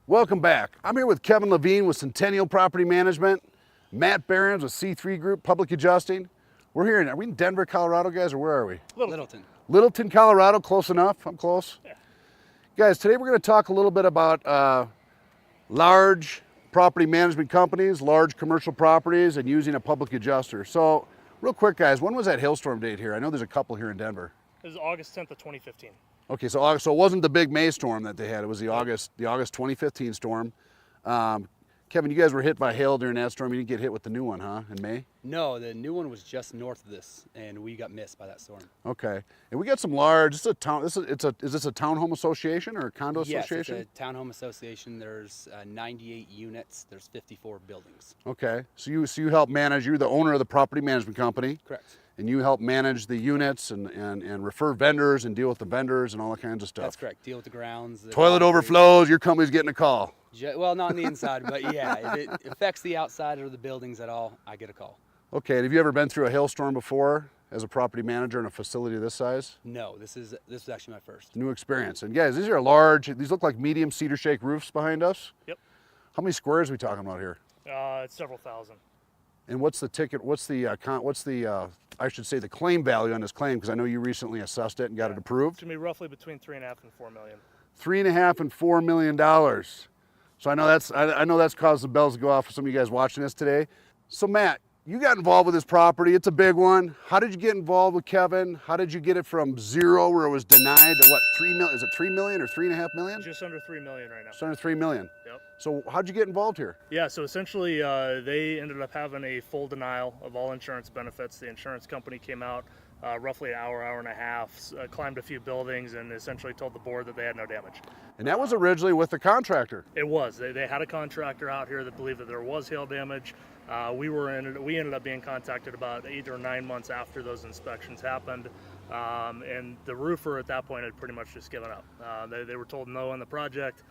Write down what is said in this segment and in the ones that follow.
Welcome back. I'm here with Kevin Levine with Centennial Property Management, Matt Behrens with C3 Group Public Adjusting. Are we in Denver, Colorado, guys, or where are we? Littleton. Littleton, Colorado, close enough. I'm close. Yeah. Guys, today we're going to talk a little bit about large property management companies, large commercial properties, and using a public adjuster. So, real quick, guys, when was that hailstorm date here? I know there's a couple here in Denver. It was August 10th of 2015. Okay, so it wasn't the big May storm that they had. It was the August 2015 storm. Kevin, you guys were hit by hail during that storm. You didn't get hit with the new one, huh, in May? No, the new one was just north of this, and we got missed by that storm. Okay, and we got some large. Is this a townhome association or a condo association? Yes, it's a townhome association. There's 98 units. There's 54 buildings. Okay, so you help manage. You're the owner of the property management company. Correct. And you help manage the units and refer vendors and deal with the vendors and all that kinds of stuff. That's correct. Deal with the grounds. The Toilet overflows. Your company's getting a call. Well, not on the inside, but yeah, if it affects the outside of the buildings at all, I get a call. Okay, and have you ever been through a hailstorm before as a property manager in a facility this size? No, this is actually my first. New experience. And guys, these are large. These look like medium cedar shake roofs behind us. Yep. How many squares are we talking about here? It's several thousand. And what's the ticket? What's the I should say the claim value on this claim, because I know you recently assessed it and got it approved. It's gonna be roughly between $3.5 and $4 million. $3.5 and $4 million. So I know that's caused the bells to go off for some of you guys watching this today. So Matt, you got involved with this property. It's a big one. How did you get involved with Kevin? How did you get it from zero, where it was denied, to what, 3 million? Is it 3 million or 3.5 million? Just under $3 million right now. Just under 3 million. Yep. So how'd you get involved here? Yeah, so essentially they ended up having a full denial of all insurance benefits. The insurance company came out roughly an hour and a half, climbed a few buildings, and essentially told the board that they had no damage. And that was originally with the contractor. It was. They had a contractor out here that believed that there was hail damage. We ended up being contacted about 8 or 9 months after those inspections happened, and the roofer at that point had pretty much just given up. They were told no on the project.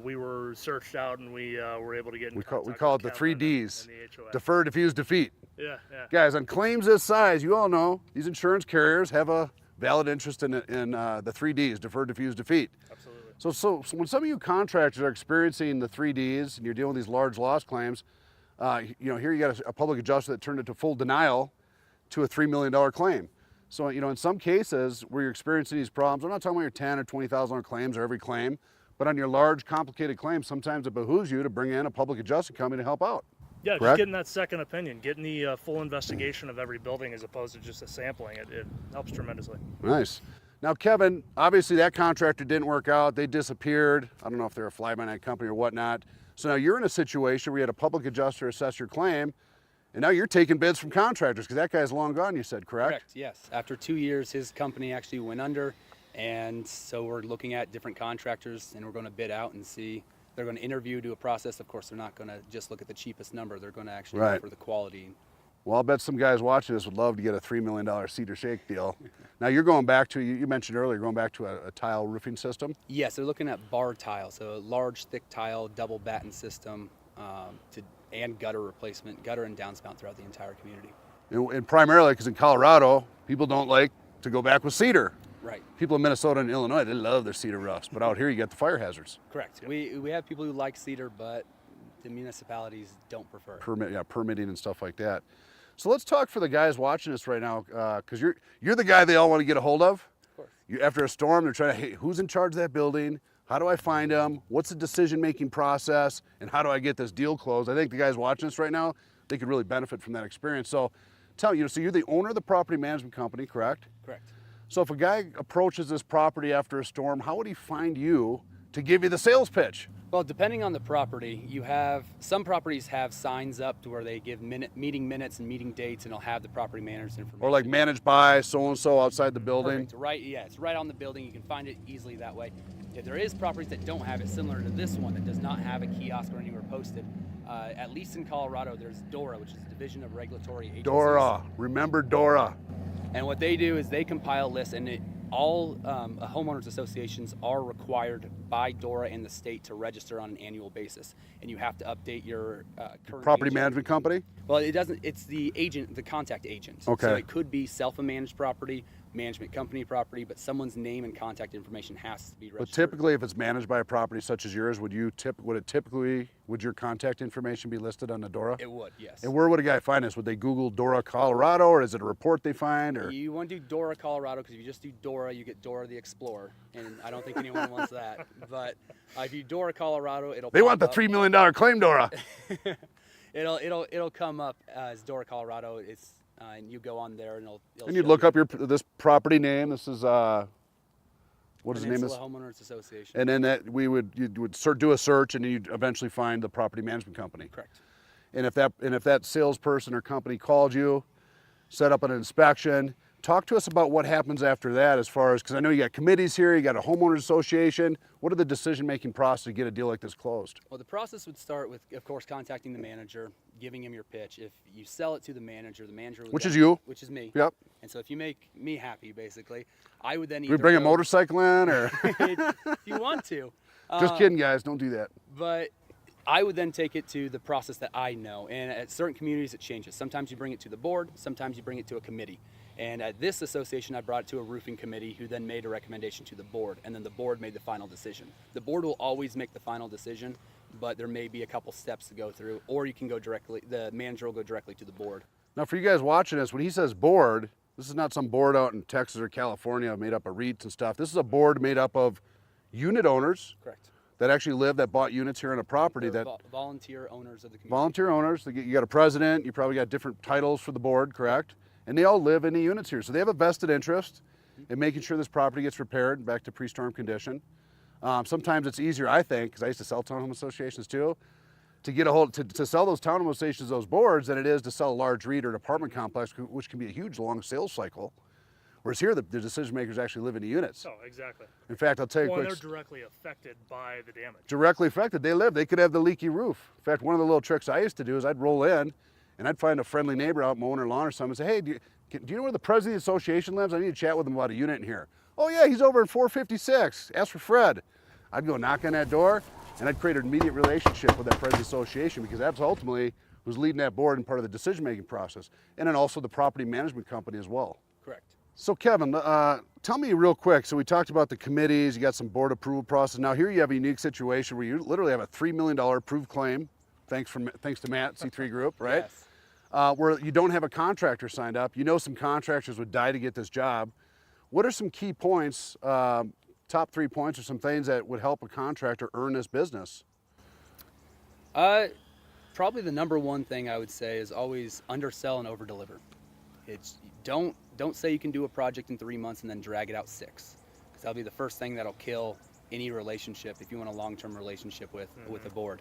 We were searched out, and we were able to get in contact. We call it the with 3 Kevin Ds. and the HOA. Defer, diffuse, defeat. Yeah. Guys, on claims this size, you all know these insurance carriers have a valid interest in the 3 Ds, defer, diffuse, defeat. Absolutely. So when some of you contractors are experiencing the 3 Ds and you're dealing with these large loss claims, here you got a public adjuster that turned it to full denial to a $3 million claim. So, in some cases where you're experiencing these problems, I'm not talking about your 10 or $20,000 claims or every claim, but on your large, complicated claims, sometimes it behooves you to bring in a public adjusting company to help out. Yeah, Correct? just getting that second opinion, getting the full investigation of every building as opposed to just a sampling, it helps tremendously. Nice. Now, Kevin, obviously that contractor didn't work out. They disappeared. I don't know if they're a fly-by-night company or whatnot. So now you're in a situation where you had a public adjuster assess your claim, and now you're taking bids from contractors because that guy's long gone, you said, correct? Correct, yes. After 2 years, his company actually went under, and so we're looking at different contractors, and we're going to bid out and see. They're going to interview, do a process. Of course, they're not going to just look at the cheapest number. They're going to actually look for the quality. Well, I'll bet some guys watching this would love to get a $3 million cedar shake deal. Now you're going back to, you mentioned earlier, going back to a tile roofing system? Yes, they're looking at bar tile, so a large, thick tile, double batten system, and gutter replacement, gutter and downspout throughout the entire community. And primarily because in Colorado, people don't like to go back with cedar. Right. People in Minnesota and Illinois, they love their cedar roofs, but out here you got the fire hazards. Correct. We have people who like cedar, but the municipalities don't prefer it. Permitting and stuff like that. So let's talk for the guys watching this right now, because you're the guy they all want to get a hold of. Of course. After a storm, they're trying to, hey, who's in charge of that building? How do I find them? What's the decision-making process? And how do I get this deal closed? I think the guys watching this right now, they could really benefit from that experience. So so you're the owner of the property management company, correct? Correct. So if a guy approaches this property after a storm, how would he find you to give you the sales pitch? Well, depending on the property, some properties have signs up to where they give meeting minutes and meeting dates, and they'll have the property manager's information. Or like managed by so-and-so outside the building? Perfect. Right, yeah, it's right on the building. You can find it easily that way. If there is properties that don't have it, similar to this one that does not have a kiosk or anywhere posted, at least in Colorado, there's DORA, which is the Division of Regulatory Agencies. DORA, remember DORA. And what they do is they compile lists, and all homeowners associations are required by DORA and the state to register on an annual basis, and you have to update your current Property agent. management company? Well, it doesn't. It's the agent, the contact agent. Okay. So it could be self-managed property, management company property, but someone's name and contact information has to be registered. But typically, if it's managed by a property such as yours, would your contact information be listed on the DORA? It would, yes. And where would a guy find this? Would they Google DORA Colorado, or is it a report they find? Or You want to do DORA Colorado, because if you just do DORA, you get Dora the Explorer, and I don't think anyone wants that. But if you DORA Colorado, it'll. they pop want the up. $3 million claim DORA. It'll come up as Dora Colorado. It's and you go on there and it'll And you'd show look you up this property name. This is what is the name of this? Peninsula Homeowners Association. And then you would do a search, and then you'd eventually find the property management company. Correct. And if that salesperson or company called you, set up an inspection, talk to us about what happens after that, as far as, because I know you got committees here, you got a homeowners association. What are the decision-making process to get a deal like this closed? Well, the process would start with, of course, contacting the manager, giving him your pitch. If you sell it to the manager would Which then- is you. Which is me. Yep. And so if you make me happy, basically, I would then Do either we bring a go- motorcycle in, or if you want to. just kidding, guys? Don't do that. But I would then take it to the process that I know. And at certain communities, it changes. Sometimes you bring it to the board, sometimes you bring it to a committee. And at this association, I brought it to a roofing committee, who then made a recommendation to the board, and then the board made the final decision. The board will always make the final decision, but there may be a couple steps to go through, or you can go directly, the manager will go directly to the board. Now, for you guys watching this, when he says board, this is not some board out in Texas or California made up of REITs and stuff. This is a board made up of unit owners Correct. that actually live, that bought units here on a property, They're that volunteer owners of the community. volunteer owners. You got a president, you probably got different titles for the board, correct? And they all live in the units here. So they have a vested interest in making sure this property gets repaired back to pre-storm condition. Sometimes it's easier, I think, because I used to sell townhome associations too, to get a hold, to sell those townhome associations, those boards, than it is to sell a large REIT or an apartment complex, which can be a huge long sales cycle. Whereas here, the decision makers actually live in the units. Oh, exactly. In fact, I'll tell you a Well, quick. they're directly affected by the damage. Directly affected. They live. They could have the leaky roof. In fact, one of the little tricks I used to do is I'd roll in, and I'd find a friendly neighbor out mowing their lawn or something, and say, "Hey, do you know where the president of the association lives? I need to chat with him about a unit in here." "Oh yeah, he's over in 456. Ask for Fred." I'd go knock on that door, and I'd create an immediate relationship with that president of the association, because that's ultimately who's leading that board and part of the decision-making process, and then also the property management company as well. Correct. So Kevin, tell me real quick, so we talked about the committees, you got some board approval process. Now here you have a unique situation where you literally have a $3 million approved claim, thanks to Matt, C3 Group, right? Yes. Where you don't have a contractor signed up. You know some contractors would die to get this job. What are some key points, top 3 points, or some things that would help a contractor earn this business? Probably the number one thing I would say is always undersell and overdeliver. It's don't say you can do a project in 3 months and then drag it out 6, because that'll be the first thing that'll kill any relationship if you want a long-term relationship with the board.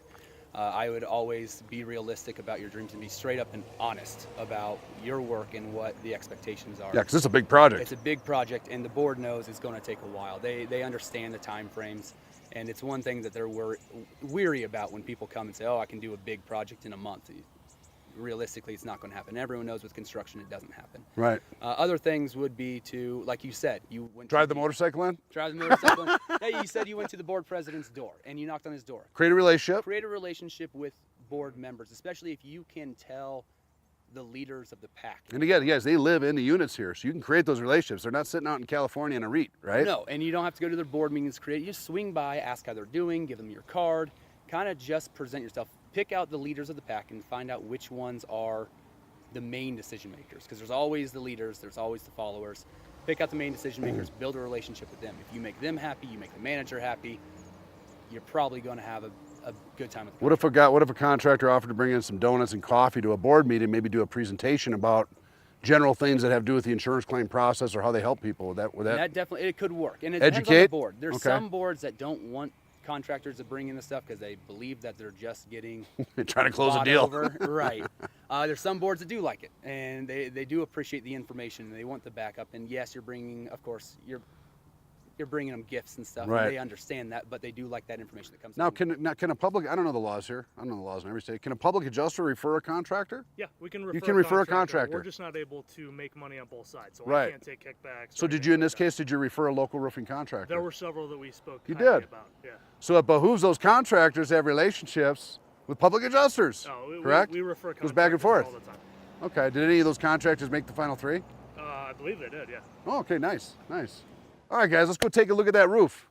I would always be realistic about your dreams and be straight up and honest about your work and what the expectations are. Yeah, because it's a big project. It's a big project, and the board knows it's going to take a while. They understand the time frames, and it's one thing that they're weary about when people come and say, "Oh, I can do a big project in a month." Realistically, it's not going to happen. Everyone knows with construction it doesn't happen. Right. Other things would be to, like you said, you went Drive to the motorcycle in, Drive the motorcycle. Hey, you said you went to the board president's door and you knocked on his door. create a relationship. Create a relationship with board members, especially if you can tell the leaders of the pack. And again, guys, they live in the units here, so you can create those relationships. They're not sitting out in California in a REIT, right? No, and you don't have to go to their board meetings to create. You just swing by, ask how they're doing, give them your card, kind of just present yourself. Pick out the leaders of the pack and find out which ones are the main decision makers, because there's always the leaders, there's always the followers. Pick out the main decision makers, build a relationship with them. If you make them happy, you make the manager happy, you're probably going to have a good time with the What if a contractor offered to bring in some donuts and coffee to a board meeting, maybe do a presentation about general things that have to do with the insurance claim process or how they help people? Would that That definitely, it could work, and it depends on the Educate? board. There's Okay. some boards that don't want contractors to bring in the stuff because they believe that they're just getting trying to close a bought deal? over. Right. There's some boards that do like it, and they do appreciate the information, and they want the backup. And yes, you're bringing, of course, you're bringing them gifts and stuff. Right. And they understand that, but they do like that information that comes Now, in. can a public, I don't know the laws here. I don't know the laws in every state. Can a public adjuster refer a contractor? Yeah, we can refer. You can refer a We're contractor. just not able to make money on both sides, so Right. I can't take kickbacks. So or did you, in anything this like that. case, did you refer a local roofing contractor? There were several that we spoke. You kindly did? About. Yeah. So it behooves those contractors to have relationships with public adjusters, No, correct? We refer Goes back and forth. all the time. Okay, did any of those contractors make the final three? I believe they did. Yeah. Oh, okay, nice, nice. All right, guys, let's go take a look at that roof.